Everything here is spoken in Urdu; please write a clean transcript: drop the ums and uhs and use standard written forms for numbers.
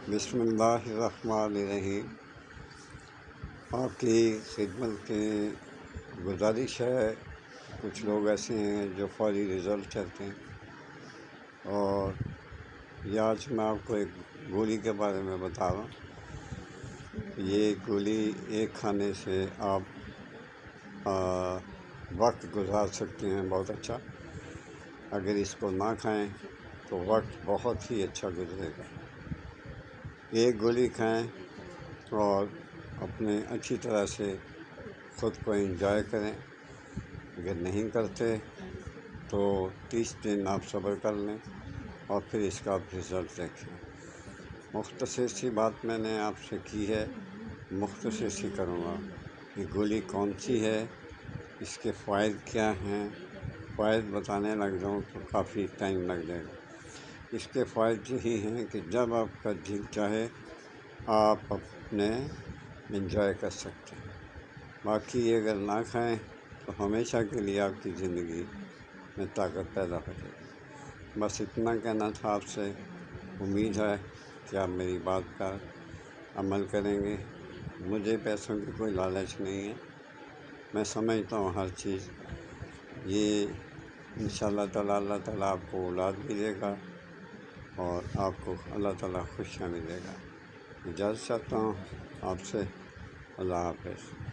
بسم اللہ الرحمن الرحیم۔ آپ کی خدمت کی گزارش ہے، کچھ لوگ ایسے ہیں جو فوری رزلٹ چاہتے ہیں، اور یہ آج میں آپ کو ایک گولی کے بارے میں بتا رہا ہوں۔ یہ گولی ایک کھانے سے آپ وقت گزار سکتے ہیں بہت اچھا۔ اگر اس کو نہ کھائیں تو وقت بہت ہی اچھا گزرے گا۔ ایک گولی کھائیں اور اپنے اچھی طرح سے خود کو انجوائے کریں۔ اگر نہیں کرتے تو 30 دن آپ صبر کر لیں اور پھر اس کا آپ رزلٹ دیکھیں۔ مختصر سی بات میں نے آپ سے کی ہے، مختصر سی کروں گا۔ یہ گولی کون سی ہے، اس کے فوائد کیا ہیں، فوائد بتانے لگ جاؤں تو کافی ٹائم لگ جائے گا۔ اس کے فوائد یہی ہیں کہ جب آپ کا دل چاہے آپ اپنے انجوائے کر سکتے ہیں۔ باقی اگر نہ کھائیں تو ہمیشہ کے لیے آپ کی زندگی میں طاقت پیدا ہو جائے گی۔ بس اتنا کہنا تھا آپ سے۔ امید ہے کہ آپ میری بات پر عمل کریں گے۔ مجھے پیسوں کی کوئی لالچ نہیں ہے، میں سمجھتا ہوں ہر چیز یہ انشاءاللہ تعالیٰ اللہ تعالیٰ آپ کو اولاد بھی دے گا اور آپ کو اللہ تعالیٰ خوشیاں بھی دے گا۔ اجازت چاہتا ہوں آپ سے۔ اللہ حافظ۔